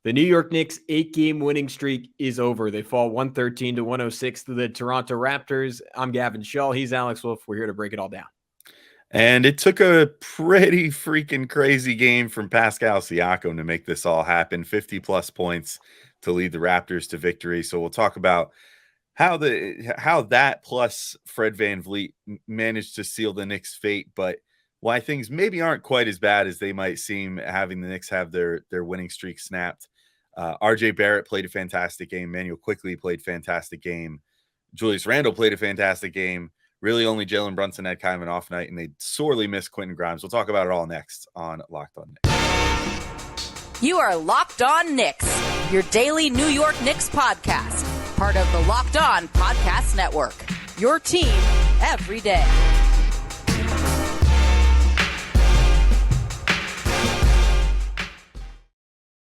The New York Knicks 8-game winning streak is over. They fall 113 to 106 to the Toronto Raptors. I'm Gavin Schall. He's Alex Wolfe. We're here to break it all down. And it took a pretty freaking crazy game from Pascal Siakam to make this all happen. 50-plus points to lead the Raptors to victory. So we'll talk about how that plus Fred VanVleet managed to seal the Knicks' fate, but why things maybe aren't quite as bad as they might seem, having the Knicks have their winning streak snapped. RJ Barrett played a fantastic game. Emmanuel Quickly played a fantastic game. Julius Randle played a fantastic game. Really, only Jalen Brunson had kind of an off night, and they sorely missed Quentin Grimes. We'll talk about it all next on Locked On Knicks. You are Locked On Knicks, your daily New York Knicks podcast, part of the Locked On Podcast Network, your team every day.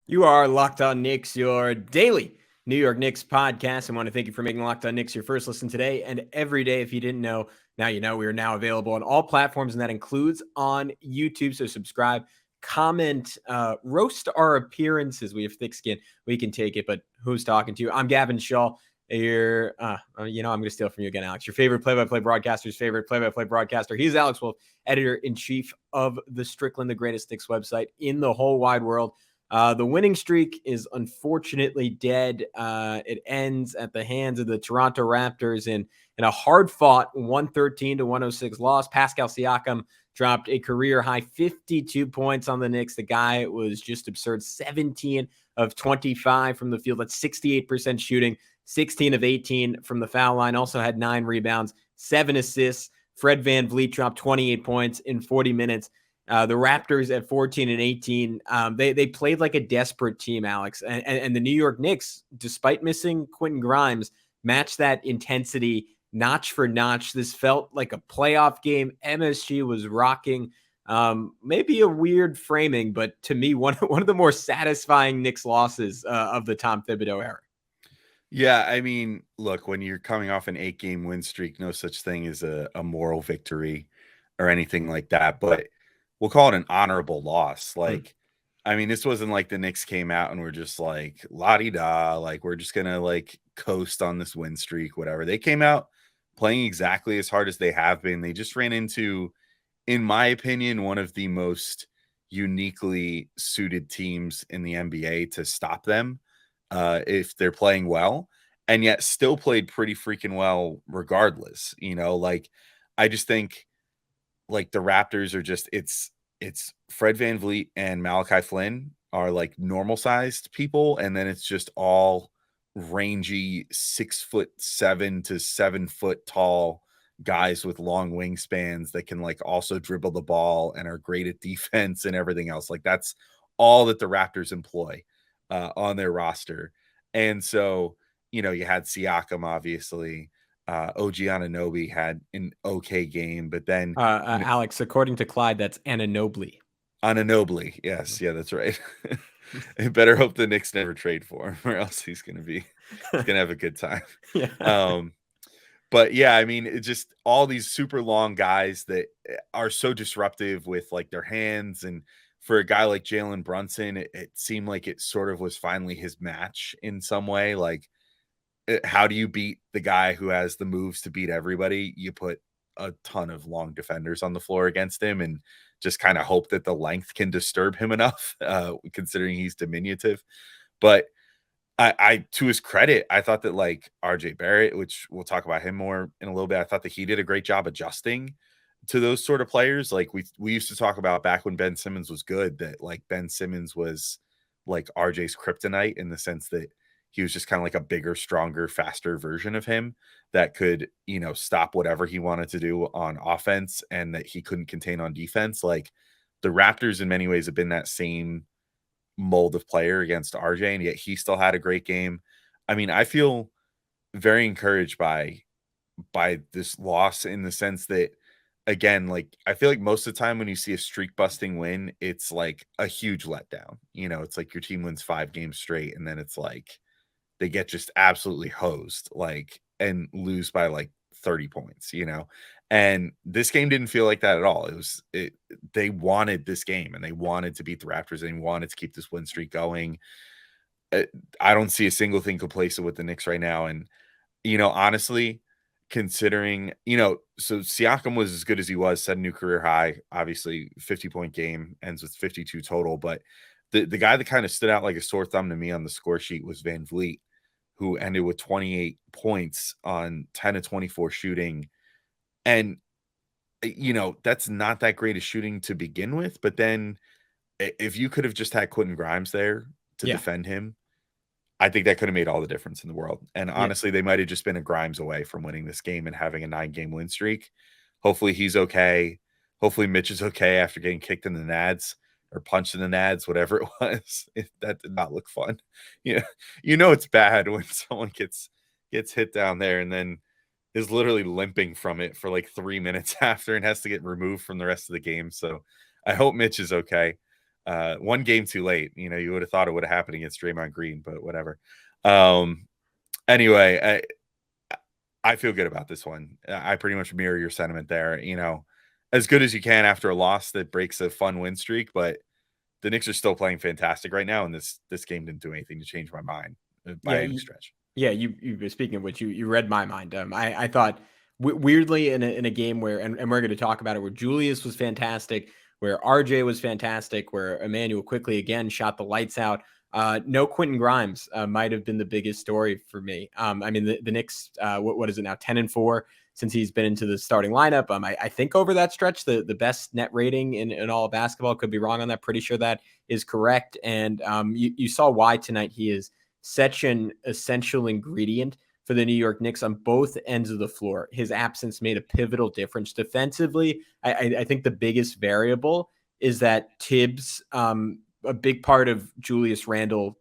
You are Locked On Knicks, your daily New York Knicks podcast. I want to thank you for making Locked On Knicks your first listen today and every day. If you didn't know, now you know. We are now available on all platforms, and that includes on YouTube. So subscribe, comment, roast our appearances. We have thick skin. We can take it, but who's talking to you? I'm Gavin Schall. Here, I'm going to steal from you again, Alex. Your favorite play-by-play broadcaster's favorite play-by-play broadcaster. He's Alex Wolfe, editor-in-chief of the Strickland, the greatest Knicks website in the whole wide world. The winning streak is unfortunately dead. It ends at the hands of the Toronto Raptors in a hard-fought 113 to 106 loss. Pascal Siakam dropped a career-high 52 points on the Knicks. The guy was just absurd. 17 of 25 from the field. That's 68% shooting. 16 of 18 from the foul line. Also had 9 rebounds, 7 assists. Fred VanVleet dropped 28 points in 40 minutes. The Raptors at 14 and 18, they played like a desperate team, Alex. And the New York Knicks, despite missing Quentin Grimes, matched that intensity notch for notch. This felt like a playoff game. MSG was rocking. Maybe a weird framing, but to me, one of the more satisfying Knicks losses of the Tom Thibodeau era. Yeah, I mean, look, when you're coming off an 8-game win streak, no such thing as a moral victory or anything like that. But we'll call it an honorable loss. Like, I mean, this wasn't like the Knicks came out and were just like la-di-da, like we're just gonna like coast on this win streak, whatever. They came out playing exactly as hard as they have been. They just ran into, in my opinion, one of the most uniquely suited teams in the NBA to stop them if they're playing well, and yet still played pretty freaking well regardless. Like, I just think like the Raptors are just, it's Fred VanVleet and Malachi Flynn are like normal sized people, and then it's just all rangy 6'7" to 7 foot tall guys with long wingspans that can like also dribble the ball and are great at defense and everything else. Like, that's all that the Raptors employ on their roster. And so, you had Siakam, obviously. OG Anunoby had an okay game, but then Alex, according to Clyde, that's Anunoby. Anunoby, yes, yeah, that's right. I better hope the Knicks never trade for him, or else he's gonna have a good time. Yeah. But yeah, I mean, it's just all these super long guys that are so disruptive with like their hands, and for a guy like Jalen Brunson, it seemed like it sort of was finally his match in some way. Like, how do you beat the guy who has the moves to beat everybody? You put a ton of long defenders on the floor against him and just kind of hope that the length can disturb him enough, considering he's diminutive. But I, to his credit, I thought that like RJ Barrett, which we'll talk about him more in a little bit, I thought that he did a great job adjusting to those sort of players. Like we used to talk about back when Ben Simmons was good, that like Ben Simmons was like RJ's kryptonite, in the sense that he was just kind of like a bigger, stronger, faster version of him that could, stop whatever he wanted to do on offense, and that he couldn't contain on defense. Like, the Raptors in many ways have been that same mold of player against RJ, and yet he still had a great game. I mean, I feel very encouraged by this loss, in the sense that, again, like, I feel like most of the time when you see a streak busting win, it's like a huge letdown. It's like your team wins 5 games straight, and then it's like they get just absolutely hosed, like, and lose by like 30 points, and this game didn't feel like that at all. They wanted this game, and they wanted to beat the Raptors, and they wanted to keep this win streak going. I don't see a single thing complacent with the Knicks right now. And, honestly, considering, so Siakam was as good as he was, set a new career high, obviously 50-point game, ends with 52 total. But the guy that kind of stood out like a sore thumb to me on the score sheet was Van Vliet, who ended with 28 points on 10 of 24 shooting. And, that's not that great of shooting to begin with. But then if you could have just had Quentin Grimes there to defend him, I think that could have made all the difference in the world. And honestly, they might have just been a Grimes away from winning this game and having a 9-game win streak. Hopefully he's okay. Hopefully Mitch is okay after getting kicked in the nads or punched in the nads, whatever it was. That did not look fun. It's bad when someone gets hit down there and then is literally limping from it for like 3 minutes after and has to get removed from the rest of the game. So I hope Mitch is okay. One game too late. You would have thought it would have happened against Draymond Green, but whatever. Anyway, I feel good about this one. I pretty much mirror your sentiment there. As good as you can after a loss that breaks a fun win streak, but the Knicks are still playing fantastic right now, and this game didn't do anything to change my mind by any stretch. Yeah, you speaking of which, you read my mind. I thought weirdly in a game where, and we're going to talk about it, where Julius was fantastic, where RJ was fantastic, where Emmanuel Quickly again shot the lights out. No Quentin Grimes might have been the biggest story for me. I mean, the Knicks, what is it now, 10-4 since he's been into the starting lineup. I think over that stretch, the best net rating in all of basketball. Could be wrong on that. Pretty sure that is correct. And you saw why tonight he is such an essential ingredient for the New York Knicks on both ends of the floor. His absence made a pivotal difference defensively. I think the biggest variable is that Tibbs, a big part of Julius Randle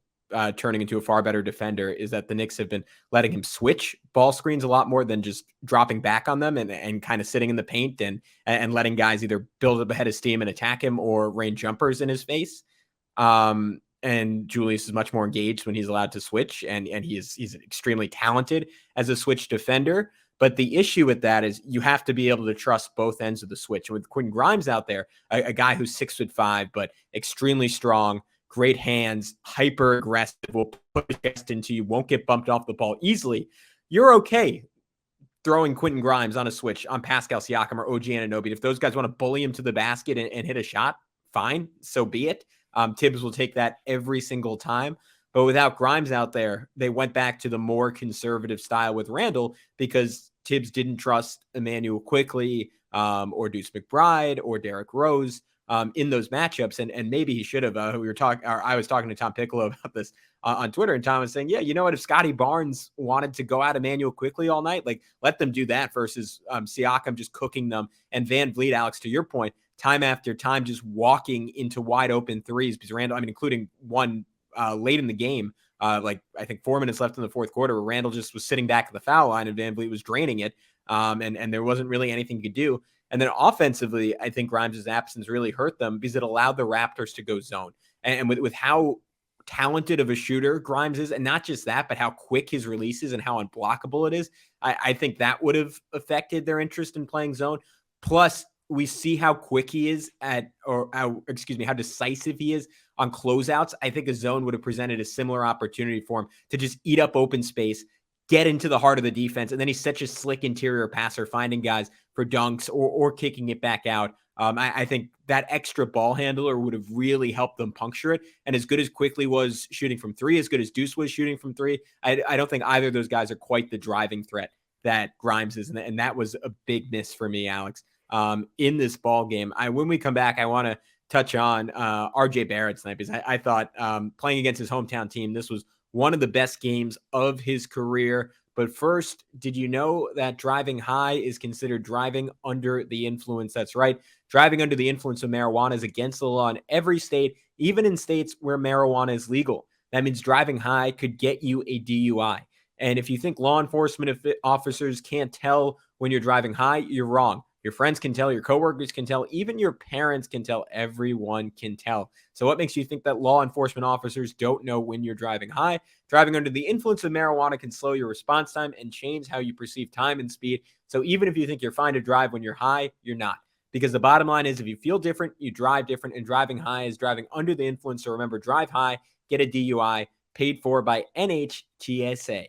turning into a far better defender is that the Knicks have been letting him switch ball screens a lot more than just dropping back on them and kind of sitting in the paint and letting guys either build up a head of steam and attack him or rain jumpers in his face. And Julius is much more engaged when he's allowed to switch, and he's extremely talented as a switch defender. But the issue with that is you have to be able to trust both ends of the switch. And with Quentin Grimes out there, a guy who's 6'5", but extremely strong, great hands, hyper aggressive, will put his chest into you, won't get bumped off the ball easily. You're okay throwing Quentin Grimes on a switch on Pascal Siakam or OG Anunoby. If those guys want to bully him to the basket and hit a shot, fine, so be it. Tibbs will take that every single time. But without Grimes out there, they went back to the more conservative style with Randle because Tibbs didn't trust Immanuel Quickley or Deuce McBride or Derrick Rose in those matchups. And maybe he should have. I was talking to Tom Piccolo about this on Twitter, and Tom was saying, yeah, you know what? If Scotty Barnes wanted to go at Immanuel Quickley all night, like let them do that versus Siakam just cooking them. And Van Vliet, Alex, to your point, time after time, just walking into wide open threes because Randle, including one late in the game, like I think 4 minutes left in the fourth quarter, where Randle just was sitting back at the foul line and Van Vliet was draining it. And there wasn't really anything he could do. And then offensively, I think Grimes' absence really hurt them because it allowed the Raptors to go zone. And with how talented of a shooter Grimes is, and not just that, but how quick his release is and how unblockable it is, I think that would have affected their interest in playing zone. Plus, we see how quick he is how decisive he is on closeouts. I think a zone would have presented a similar opportunity for him to just eat up open space, get into the heart of the defense. And then he's such a slick interior passer, finding guys for dunks or kicking it back out. I think that extra ball handler would have really helped them puncture it. And as good as Quickley was shooting from three, as good as Deuce was shooting from three, I don't think either of those guys are quite the driving threat that Grimes is. And that was a big miss for me, Alex. In this ball game. When we come back, I want to touch on RJ Barrett tonight because I thought playing against his hometown team, this was one of the best games of his career. But first, did you know that driving high is considered driving under the influence? That's right. Driving under the influence of marijuana is against the law in every state, even in states where marijuana is legal. That means driving high could get you a DUI. And if you think law enforcement officers can't tell when you're driving high, you're wrong. Your friends can tell, your coworkers can tell, even your parents can tell, everyone can tell. So what makes you think that law enforcement officers don't know when you're driving high? Driving under the influence of marijuana can slow your response time and change how you perceive time and speed. So even if you think you're fine to drive when you're high, you're not. Because the bottom line is if you feel different, you drive different, and driving high is driving under the influence. So remember, drive high, get a DUI, paid for by NHTSA.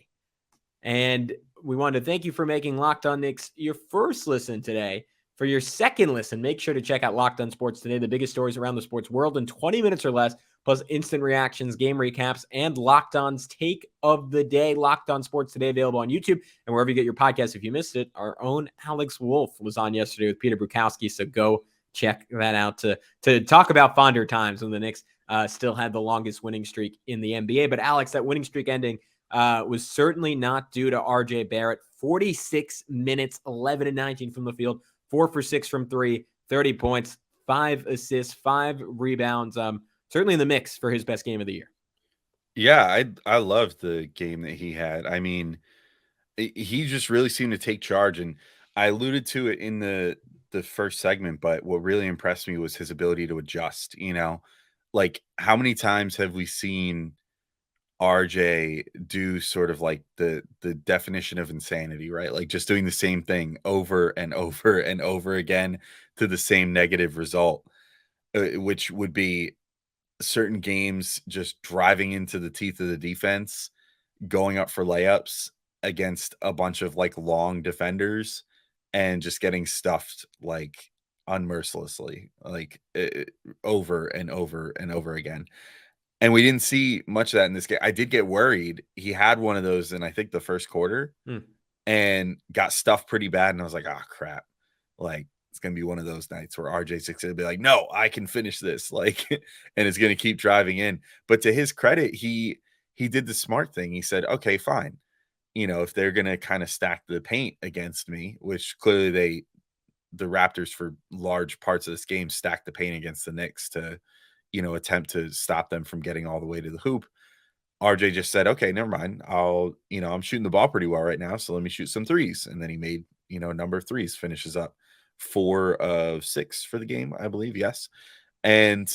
And we want to thank you for making Locked On Knicks your first listen today. For your second listen, make sure to check out Locked On Sports Today, the biggest stories around the sports world in 20 minutes or less, plus instant reactions, game recaps, and Locked On's take of the day. Locked On Sports Today available on YouTube and wherever you get your podcasts. If you missed it, our own Alex Wolfe was on yesterday with Peter Bukowski, so go check that out to talk about fonder times when the Knicks still had the longest winning streak in the NBA. But Alex, that winning streak ending was certainly not due to RJ Barrett. 46 minutes, 11 and 19 from the field, 4 for 6 from 3, 30 points, 5 assists, 5 rebounds. Certainly in the mix for his best game of the year. Yeah, I loved the game that he had. I mean, he just really seemed to take charge, and I alluded to it in the first segment, but what really impressed me was his ability to adjust. Like how many times have we seen RJ do sort of like the definition of insanity, right? Like just doing the same thing over and over and over again to the same negative result, which would be certain games just driving into the teeth of the defense, going up for layups against a bunch of like long defenders and just getting stuffed like unmercilessly, like over and over and over again. And we didn't see much of that in this game. I did get worried. He had one of those in, I think, the first quarter and got stuffed pretty bad. And I was like, oh, crap. Like, it's going to be one of those nights where RJ's going to be like, no, I can finish this. Like, and it's going to keep driving in. But to his credit, he did the smart thing. He said, okay, fine. If they're going to kind of stack the paint against me, which clearly the Raptors for large parts of this game stacked the paint against the Knicks to attempt to stop them from getting all the way to the hoop. RJ just said, okay, never mind. I'm shooting the ball pretty well right now, so let me shoot some threes. And then he made, a number of threes, finishes up 4 of 6 for the game, I believe. Yes. And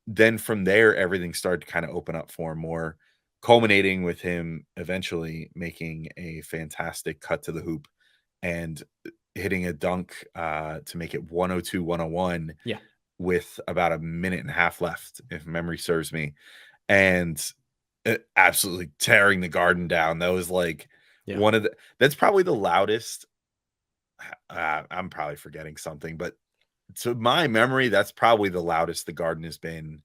then from there, everything started to kind of open up for him more, culminating with him eventually making a fantastic cut to the hoop and hitting a dunk to make it 102-101. Yeah. With about a minute and a half left, if memory serves me, and absolutely tearing the Garden down. That was like that's probably the loudest. I'm probably forgetting something, but to my memory, that's probably the loudest the Garden has been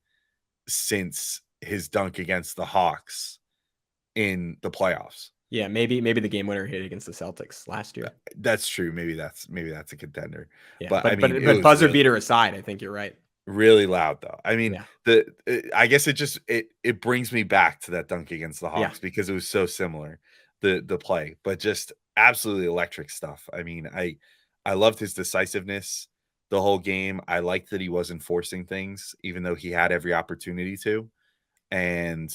since his dunk against the Hawks in the playoffs. Yeah, maybe the game winner hit against the Celtics last year. That's true. Maybe that's a contender. Yeah, but I mean, but buzzer beater aside, I think you're right. Really loud though. I mean, I guess it brings me back to that dunk against the Hawks because it was so similar, the play, but just absolutely electric stuff. I mean, I loved his decisiveness the whole game. I liked that he wasn't forcing things, even though he had every opportunity to. And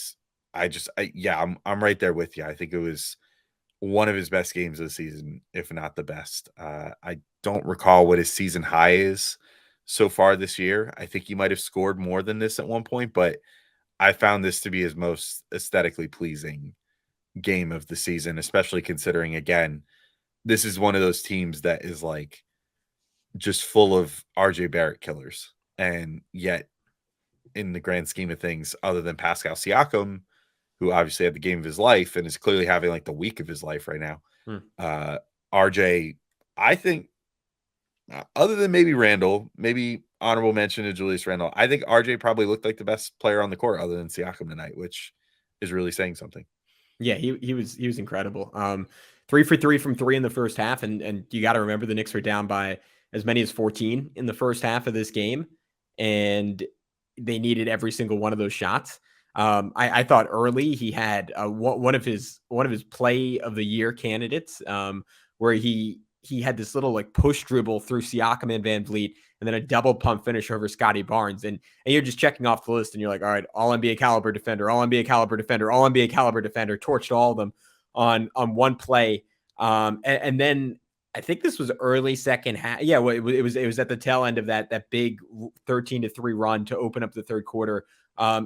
I'm right there with you. I think it was one of his best games of the season, if not the best. I don't recall what his season high is so far this year. I think he might have scored more than this at one point, but I found this to be his most aesthetically pleasing game of the season, especially considering, again, this is one of those teams that is like just full of RJ Barrett killers. And yet, in the grand scheme of things, other than Pascal Siakam, who obviously had the game of his life and is clearly having like the week of his life right now. RJ, I think, other than maybe Randle, maybe honorable mention to Julius Randle, I think RJ probably looked like the best player on the court other than Siakam tonight, which is really saying something. Yeah, he was incredible. 3 for 3 from 3 in the first half, and you got to remember the Knicks were down by as many as 14 in the first half of this game, and they needed every single one of those shots. I thought early he had one of his play of the year candidates where he had this little like push dribble through Siakam and Van Vliet and then a double pump finish over Scotty Barnes. And you're just checking off the list and you're like, all right, all NBA caliber defender, all NBA caliber defender, all NBA caliber defender, torched all of them on one play. And then I think this was early second half. Yeah, well, it was at the tail end of that big 13-3 run to open up the third quarter.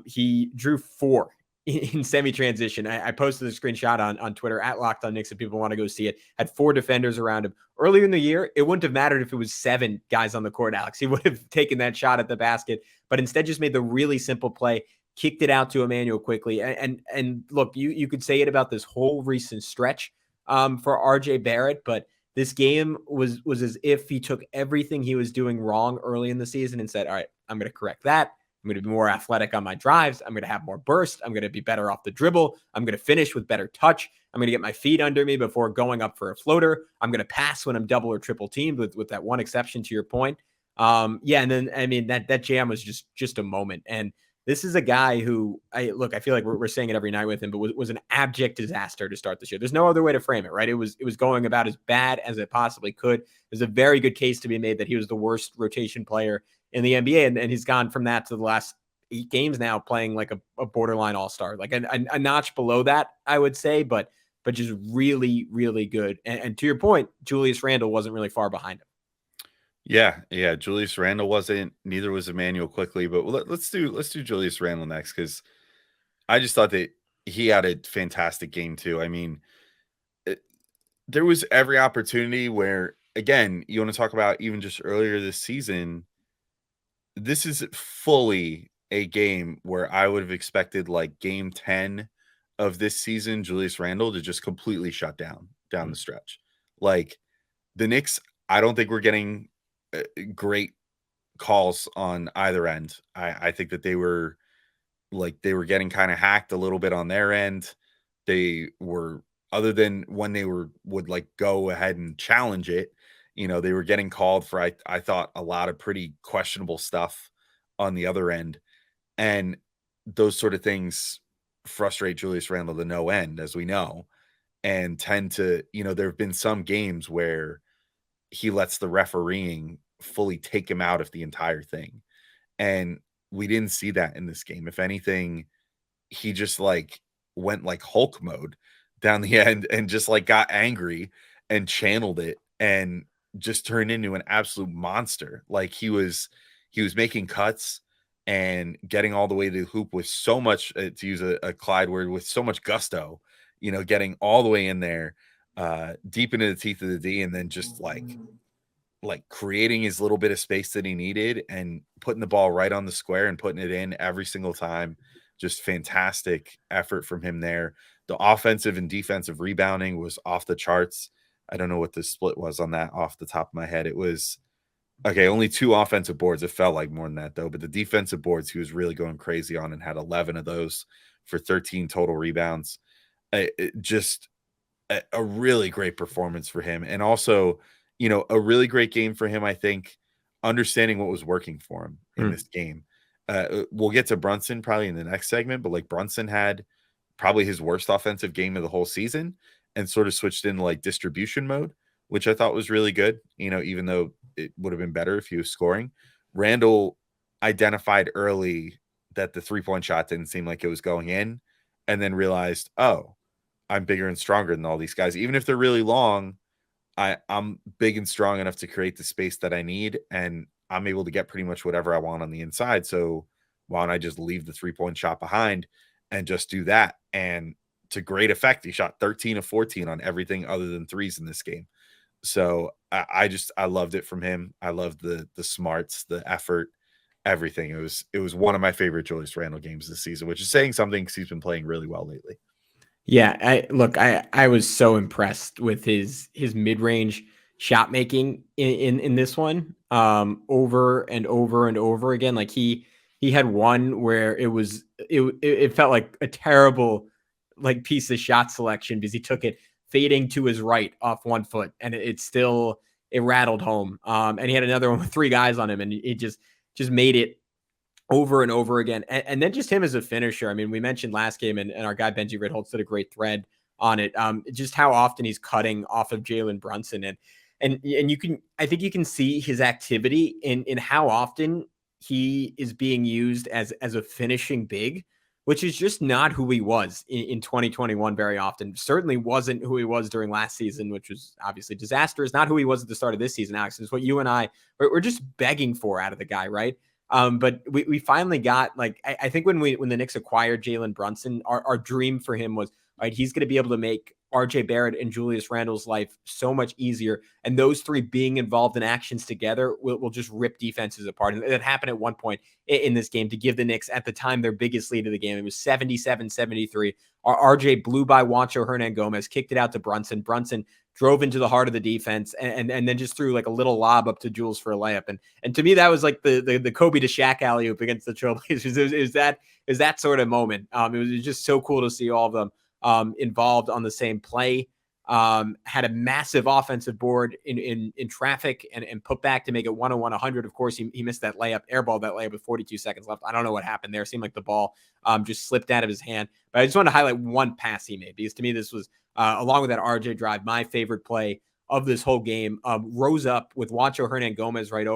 He drew 4 in semi-transition. I posted a screenshot on Twitter at Locked On Knicks if people want to go see it. Had 4 defenders around him. Earlier in the year, it wouldn't have mattered if it was 7 guys on the court, Alex. He would have taken that shot at the basket, but instead just made the really simple play, kicked it out to Emmanuel Quickly. And look, you could say it about this whole recent stretch for RJ Barrett, but this game was as if he took everything he was doing wrong early in the season and said, all right, I'm going to correct that. I'm going to be more athletic on my drives. I'm going to have more burst. I'm going to be better off the dribble. I'm going to finish with better touch. I'm going to get my feet under me before going up for a floater. I'm going to pass when I'm double or triple teamed, with that one exception to your point. And then, I mean, that jam was just a moment. And this is a guy who I feel like we're saying it every night with him, but was an abject disaster to start this year. There's no other way to frame it, right? It was going about as bad as it possibly could. There's a very good case to be made that he was the worst rotation player in the NBA. And he's gone from that to the last 8 games now playing like a borderline all-star, like a notch below that, I would say, but just really, really good. And to your point, Julius Randle wasn't really far behind him. Yeah. Julius Randle wasn't. Neither was Emmanuel Quickly. But let's do Julius Randle next, because I just thought that he had a fantastic game too. I mean, there was every opportunity where, again, you want to talk about even just earlier this season. This is fully a game where I would have expected, like, game 10 of this season, Julius Randle to just completely shut down the stretch. Like, the Knicks, I don't think we're getting great calls on either end. I think that they were getting kind of hacked a little bit on their end. They were, other than when they would like go ahead and challenge it, they were getting called for, I thought, a lot of pretty questionable stuff on the other end. And those sort of things frustrate Julius Randle to no end, as we know, and tend to, there have been some games where he lets the refereeing fully take him out of the entire thing. And we didn't see that in this game. If anything, he just like went like Hulk mode down the end and just like got angry and channeled it and just turned into an absolute monster. Like, he was making cuts and getting all the way to the hoop with so much, to use a Clyde word, with so much gusto, getting all the way in there, deep into the teeth of the D, and then just like creating his little bit of space that he needed and putting the ball right on the square and putting it in every single time. Just fantastic effort from him there. The offensive and defensive rebounding was off the charts. I don't know what the split was on that off the top of my head. It was, okay, only 2 offensive boards. It felt like more than that, though. But the defensive boards, he was really going crazy on and had 11 of those for 13 total rebounds. Just a really great performance for him. And also, a really great game for him, I think, understanding what was working for him in this game. We'll get to Brunson probably in the next segment, but like, Brunson had probably his worst offensive game of the whole season and sort of switched into like distribution mode, which I thought was really good, even though it would have been better if he was scoring. Randle identified early that the 3-point shot didn't seem like it was going in, and then realized, oh, I'm bigger and stronger than all these guys. Even if they're really long, I'm big and strong enough to create the space that I need, and I'm able to get pretty much whatever I want on the inside. So why don't I just leave the 3-point shot behind and just do that? And to great effect, he shot 13 of 14 on everything other than threes in this game. So I loved it from him. I loved the smarts, the effort, everything. It was one of my favorite Julius Randle games this season, which is saying something because he's been playing really well lately. Yeah, I was so impressed with his mid-range shot making in this one, over and over and over again. Like, he had one where it felt like a terrible like piece of shot selection because he took it fading to his right off 1 foot, and it rattled home. And he had another one with 3 guys on him, and it just made it over and over again. And then just him as a finisher. I mean, we mentioned last game, and our guy Benji Ritholtz did a great thread on it. Just how often he's cutting off of Jalen Brunson, and I think you can see his activity in how often he is being used as a finishing big, which is just not who he was in 2021 very often. Certainly wasn't who he was during last season, which was obviously disastrous. Not who he was at the start of this season, Alex. It's what you and I we're just begging for out of the guy, right? But we finally got, like, I think when the Knicks acquired Jalen Brunson, our dream for him was, right? He's going to be able to make RJ Barrett and Julius Randle's life so much easier. And those three being involved in actions together will just rip defenses apart. And that happened at one point in this game to give the Knicks, at the time, their biggest lead of the game. It was 77-73. RJ blew by Juancho Hernan-Gomez, kicked it out to Brunson. Brunson drove into the heart of the defense and then just threw like a little lob up to Jules for a layup. And to me, that was like the Kobe to Shaq alley-oop against the Trailblazers. It was that sort of moment. It was just so cool to see all of them involved on the same play. Had a massive offensive board in traffic and put back to make it 101-100. Of course, he missed that layup, airballed that layup with 42 seconds left. I don't know what happened there. It seemed like the ball just slipped out of his hand. But I just want to highlight one pass he made, because to me, this was, along with that RJ drive, my favorite play of this whole game. Rose up with Juancho Hernan-Gomez right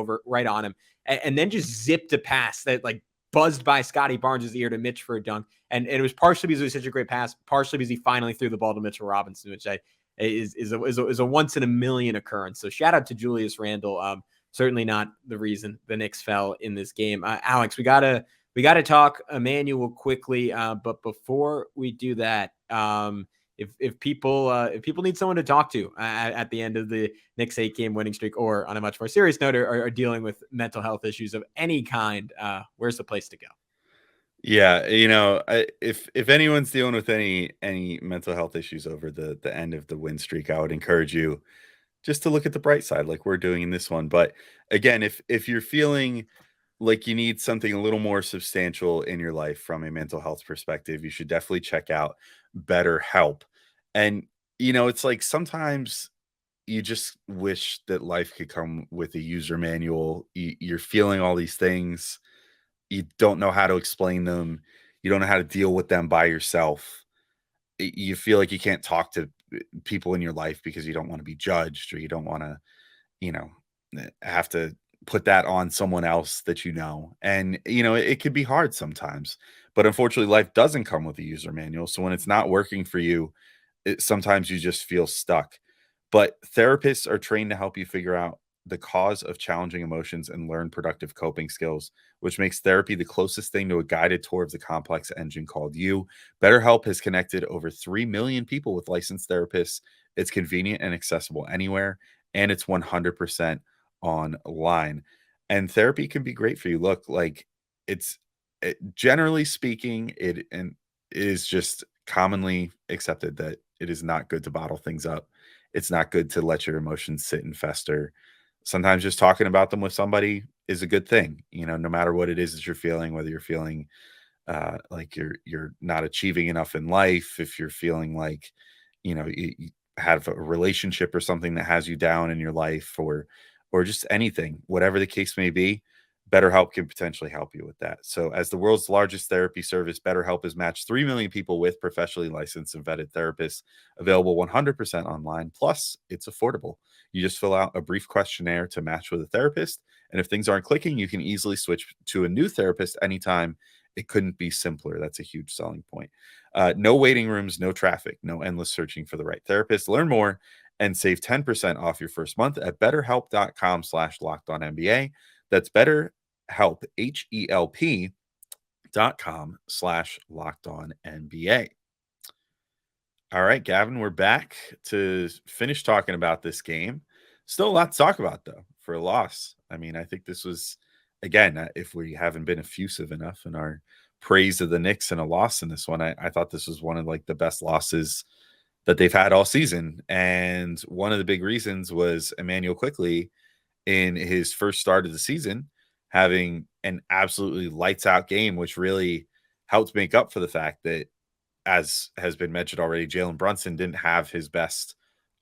on him, and then just zipped a pass that like buzzed by Scotty Barnes' ear to Mitch for a dunk. And it was partially because it was such a great pass, partially because he finally threw the ball to Mitchell Robinson, which is a once in a million occurrence. So shout out to Julius Randle. Certainly not the reason the Knicks fell in this game. Alex, we gotta talk Emmanuel Quickly. But before we do that, if people need someone to talk to at the end of the Knicks 8-game winning streak, or on a much more serious note, are dealing with mental health issues of any kind, where's the place to go? Yeah, if anyone's dealing with any mental health issues over the end of the win streak, I would encourage you just to look at the bright side, like we're doing in this one. But again, if you're feeling like you need something a little more substantial in your life from a mental health perspective, you should definitely check out BetterHelp. And it's like sometimes you just wish that life could come with a user manual. You're feeling all these things. You don't know how to explain them. You don't know how to deal with them by yourself. You feel like you can't talk to people in your life because you don't want to be judged, or you don't want to, have to put that on someone else that you know. And, it can be hard sometimes. But unfortunately, life doesn't come with a user manual. So when it's not working for you, sometimes you just feel stuck. But therapists are trained to help you figure out the cause of challenging emotions and learn productive coping skills, which makes therapy the closest thing to a guided tour of the complex engine called you. BetterHelp has connected over 3 million people with licensed therapists. It's convenient and accessible anywhere, and it's 100% online. And therapy can be great for you. Look, like generally speaking, it is just commonly accepted that it is not good to bottle things up. It's not good to let your emotions sit and fester. Sometimes just talking about them with somebody is a good thing, no matter what it is that you're feeling, whether you're feeling like you're not achieving enough in life, if you're feeling like, you have a relationship or something that has you down in your life, or just anything, whatever the case may be, BetterHelp can potentially help you with that. So as the world's largest therapy service, BetterHelp has matched 3 million people with professionally licensed and vetted therapists, available 100% online. Plus, it's affordable. You just fill out a brief questionnaire to match with a therapist. And if things aren't clicking, you can easily switch to a new therapist anytime. It couldn't be simpler. That's a huge selling point. No waiting rooms, no traffic, no endless searching for the right therapist. Learn more and save 10% off your first month at betterhelp.com/lockedonnba. That's BetterHelp, HELP.com/lockedonnba. All right, Gavin, we're back to finish talking about this game. Still a lot to talk about, though, for a loss. I mean, I think this was, again, if we haven't been effusive enough in our praise of the Knicks and a loss in this one, I thought this was one of like the best losses that they've had all season. And one of the big reasons was Emmanuel Quickly, in his first start of the season, having an absolutely lights out game, which really helped make up for the fact that, as has been mentioned already, Jalen Brunson didn't have his best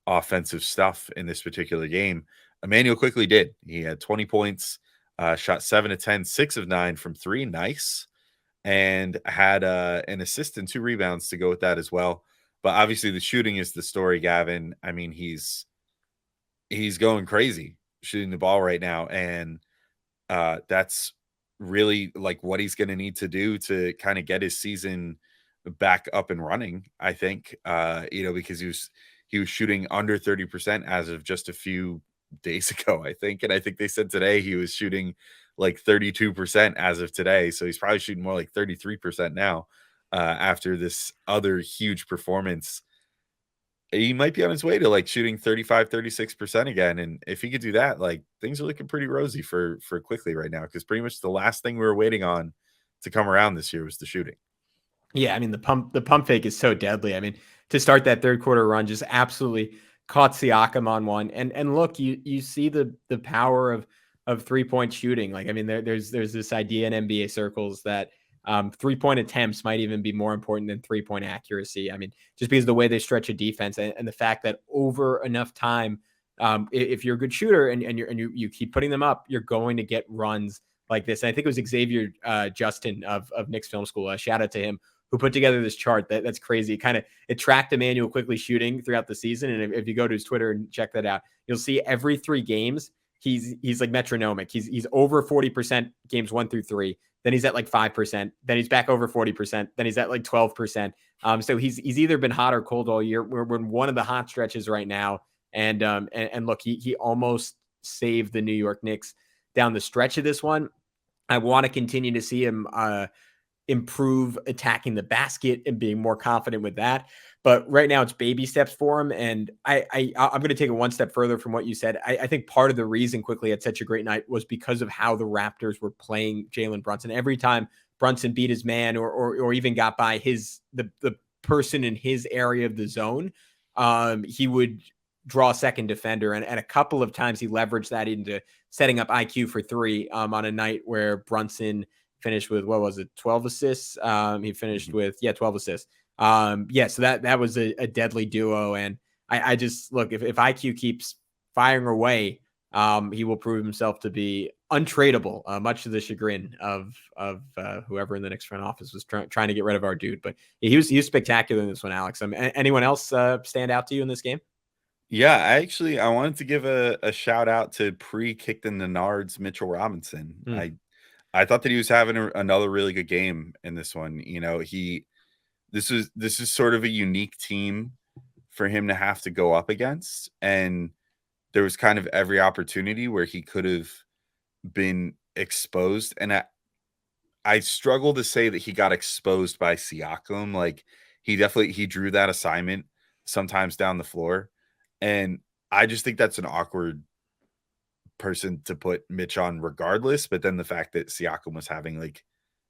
offensive stuff in this particular game. Emmanuel Quickly did. He had 20 points, shot 7 of 10, 6 of 9 from 3. Nice. And had an assist and 2 rebounds to go with that as well. But obviously the shooting is the story, Gavin. I mean, he's going crazy shooting the ball right now. And that's really like what he's going to need to do to kind of get his season back up and running, I think, because he was shooting under 30% as of just a few days ago, I think. And I think they said today he was shooting like 32% as of today. So he's probably shooting more like 33% now. after this other huge performance. He might be on his way to like shooting 35-36% again. And if he could do that, like things are looking pretty rosy for Quickley right now, because pretty much the last thing we were waiting on to come around this year was the shooting. Yeah, I mean the pump fake is so deadly. I mean, to start that third quarter run, just absolutely caught Siakam on one. And look, you see the power of 3-point shooting. Like, I mean, there's this idea in NBA circles that 3-point attempts might even be more important than 3-point accuracy. I mean, just because of the way they stretch a defense and the fact that over enough time, if you're a good shooter and you keep putting them up, you're going to get runs like this. And I think it was Xavier Justin of Knicks Film School. Shout out to him, who put together this chart that's crazy. It tracked Emmanuel Quickly shooting throughout the season. And if you go to his Twitter and check that out, you'll see every 3 games, he's like metronomic. He's over 40% games 1 through 3. Then he's at like 5%. Then he's back over 40%. Then he's at like 12%. So he's either been hot or cold all year. We're in one of the hot stretches right now. And look, he almost saved the New York Knicks down the stretch of this one. I want to continue to see him improve attacking the basket and being more confident with that. But right now it's baby steps for him. And I'm going to take it one step further from what you said. I think part of the reason Quickley had such a great night was because of how the Raptors were playing Jalen Brunson. Every time Brunson beat his man or even got by the person in his area of the zone, he would draw a second defender. And a couple of times he leveraged that into setting up IQ for 3 on a night where Brunson finished with, 12 assists. He finished with 12 assists. So that was a deadly duo. And I just look, if IQ keeps firing away, he will prove himself to be untradeable, much to the chagrin of whoever in the Knicks front office was trying to get rid of our dude. But he was spectacular in this one, Alex. Anyone else stand out to you in this game? Yeah, I wanted to give a shout out to pre-kicked in the nards Mitchell Robinson. I thought that he was having another really good game in this one. You know, this is sort of a unique team for him to have to go up against, and there was kind of every opportunity where he could have been exposed. And I struggle to say that he got exposed by Siakam. Like, he drew that assignment sometimes down the floor, and I just think that's an awkward person to put Mitch on regardless. But then the fact that Siakam was having, like,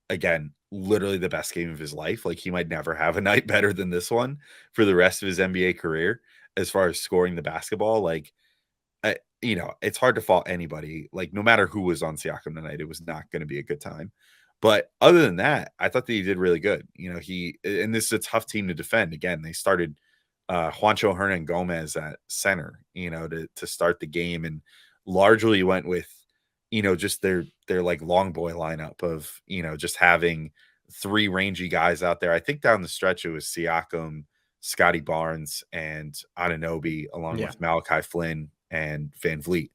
again, literally the best game of his life, like, he might never have a night better than this one for the rest of his NBA career as far as scoring the basketball. Like, it's hard to fault anybody. Like, no matter who was on Siakam tonight, it was not going to be a good time. But other than that, I thought that he did really good. You know, and this is a tough team to defend. Again, they started Juancho Hernan Gomez at center, to start the game, and largely went with, just their like long boy lineup of, just having 3 rangy guys out there. I think down the stretch it was Siakam, Scotty Barnes, and Anunoby, along with Malachi Flynn and Van Vliet.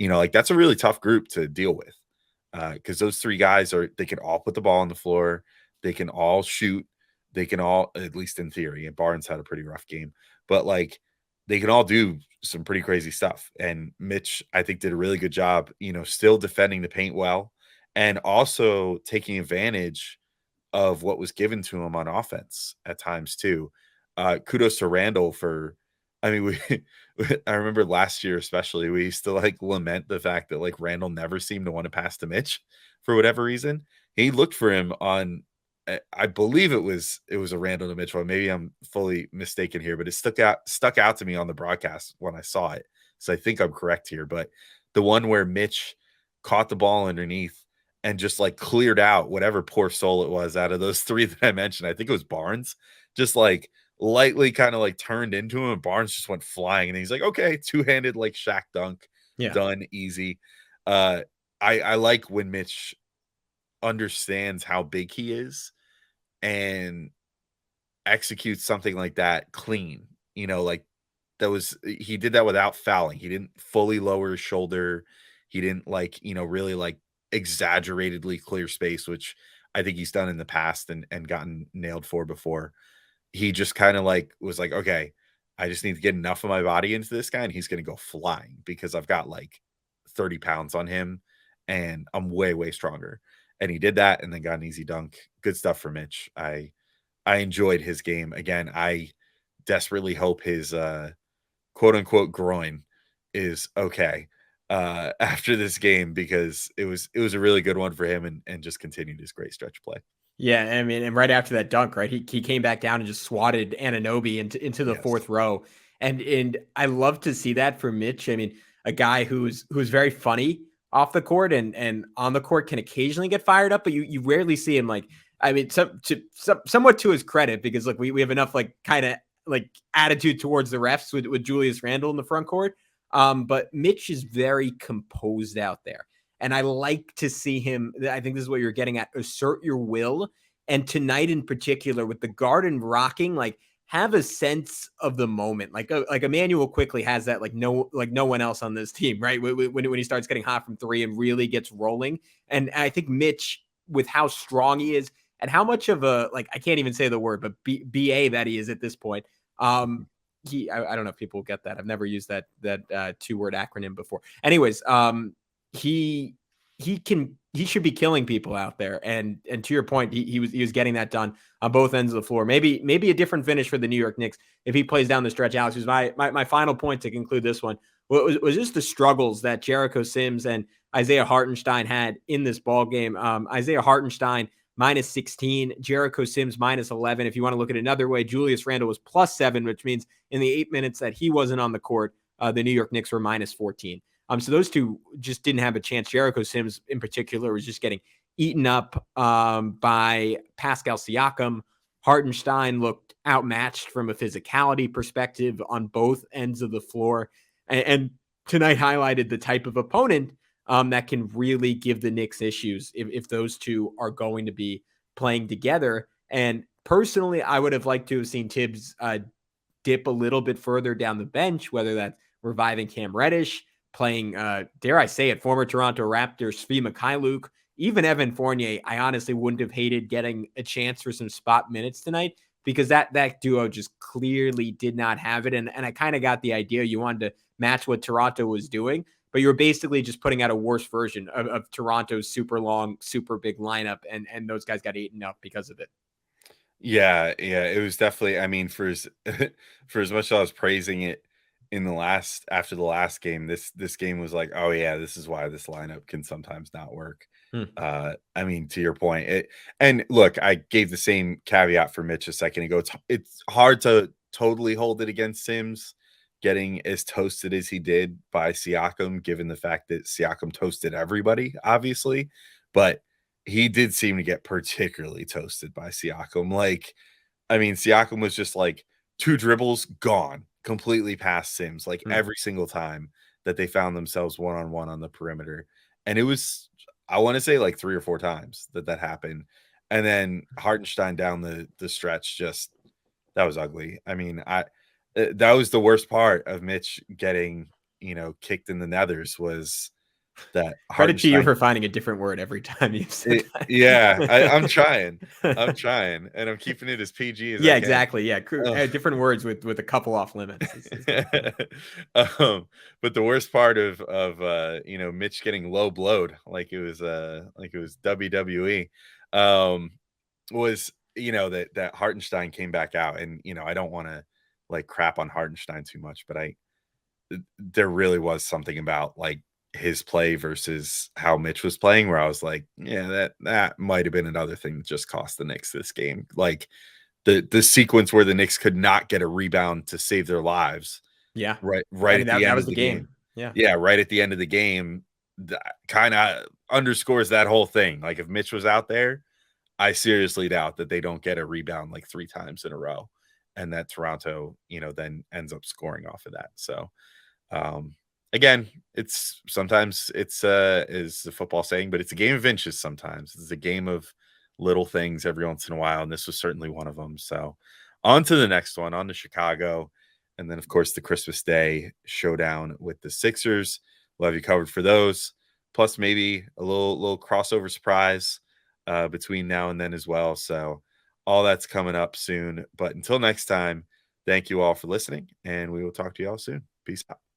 Like, that's a really tough group to deal with, because those 3 guys they can all put the ball on the floor, they can all shoot, they can all, at least in theory, and Barnes had a pretty rough game, but like, they can all do some pretty crazy stuff. And Mitch, I think, did a really good job, still defending the paint well, and also taking advantage of what was given to him on offense at times too. Kudos to Randle for, I remember last year, especially, we used to like lament the fact that like Randle never seemed to want to pass to Mitch for whatever reason. He looked for him on, I believe it was a Randle to Mitchell. Maybe I'm fully mistaken here, but it stuck out to me on the broadcast when I saw it. So I think I'm correct here. But the one where Mitch caught the ball underneath and just like cleared out whatever poor soul it was out of those 3 that I mentioned. I think it was Barnes, just like lightly kind of like turned into him, and Barnes just went flying. And he's like, okay, 2-handed like Shaq dunk, done, easy. I like when Mitch understands how big he is and executes something like that clean. Like, he did that without fouling. He didn't fully lower his shoulder. He didn't like, really like exaggeratedly clear space, which I think he's done in the past and gotten nailed for before. He just kind of like was like, okay, I just need to get enough of my body into this guy, and he's going to go flying because I've got like 30 pounds on him and I'm way, way stronger. And he did that and then got an easy dunk. Good stuff for Mitch. I I enjoyed his game. Again, I desperately hope his quote unquote groin is okay after this game, because it was a really good one for him, and just continued his great stretch play. Yeah, I mean, and right after that dunk, right, he came back down and just swatted Anunoby into the Yes. fourth row, and I love to see that for Mitch. I mean, a guy who's very funny off the court and on the court can occasionally get fired up, but you rarely see him like. I mean, somewhat to his credit, because look, we have enough like kind of like attitude towards the refs with Julius Randle in the front court, but Mitch is very composed out there. And I like to see him. I think this is what you're getting at. Assert your will. And tonight in particular, with the Garden rocking, like have a sense of the moment. Like Emmanuel Quickly has that, like no one else on this team, right? When he starts getting hot from three and really gets rolling. And I think Mitch, with how strong he is and how much of a, like, I can't even say the word, but BA that he is at this point. I don't know if people get that. I've never used that 2-word acronym before. Anyways, he should be killing people out there. And to your point, he was getting that done on both ends of the floor. Maybe a different finish for the New York Knicks if he plays down the stretch. Alex, was my final point to conclude this one was just the struggles that Jericho Sims and Isaiah Hartenstein had in this ball game. Isaiah Hartenstein -16, Jericho Sims -11. If you want to look at it another way, Julius Randle was +7, which means in the 8 minutes that he wasn't on the court, the New York Knicks were -14. So those two just didn't have a chance. Jericho Sims in particular was just getting eaten up by Pascal Siakam. Hartenstein looked outmatched from a physicality perspective on both ends of the floor. And tonight highlighted the type of opponent that can really give the Knicks issues if those two are going to be playing together. And personally, I would have liked to have seen Tibbs dip a little bit further down the bench, whether that's reviving Cam Reddish, playing, dare I say it, former Toronto Raptors, Svi Mikhailuk, even Evan Fournier. I honestly wouldn't have hated getting a chance for some spot minutes tonight, because that duo just clearly did not have it. And I kind of got the idea you wanted to match what Toronto was doing, but you're basically just putting out a worse version of Toronto's super long, super big lineup. And those guys got eaten up because of it. Yeah, it was definitely, I mean, for as for as much as I was praising it after the last game, this game was like, oh yeah, this is why this lineup can sometimes not work. I mean, to your point, and look, I gave the same caveat for Mitch a second ago. It's hard to totally hold it against Sims getting as toasted as he did by Siakam, given the fact that Siakam toasted everybody, obviously, but he did seem to get particularly toasted by Siakam. Like, I mean, Siakam was just like 2 dribbles gone, completely past Sims, like every single time that they found themselves one-on-one on the perimeter. And it was, I want to say, like 3 or 4 times that happened. And then Hartenstein down the stretch, just, that was ugly. I mean, that was the worst part of Mitch getting, kicked in the nethers, was that Credit to you for finding a different word every time you say that. Yeah, I'm trying, and I'm keeping it as PG as I can. Exactly. Yeah, different words with a couple off limits. But the worst part of Mitch getting low blowed like it was WWE, was that Hartenstein came back out, and I don't want to like crap on Hartenstein too much, but there really was something about like his play versus how Mitch was playing where I was like, yeah, that might have been another thing that just cost the Knicks this game. Like the sequence where the Knicks could not get a rebound to save their lives. Yeah. Right at the end of the game. Yeah, right at the end of the game, that kind of underscores that whole thing. Like if Mitch was out there, I seriously doubt that they don't get a rebound like 3 times in a row, and that Toronto, then ends up scoring off of that. So, again, sometimes it's is the football saying, but it's a game of inches. Sometimes it's a game of little things every once in a while, and this was certainly one of them. So, on to the next one, on to Chicago, and then of course the Christmas Day showdown with the Sixers. We'll have you covered for those, plus maybe a little crossover surprise between now and then as well. So, all that's coming up soon. But until next time, thank you all for listening, and we will talk to you all soon. Peace out.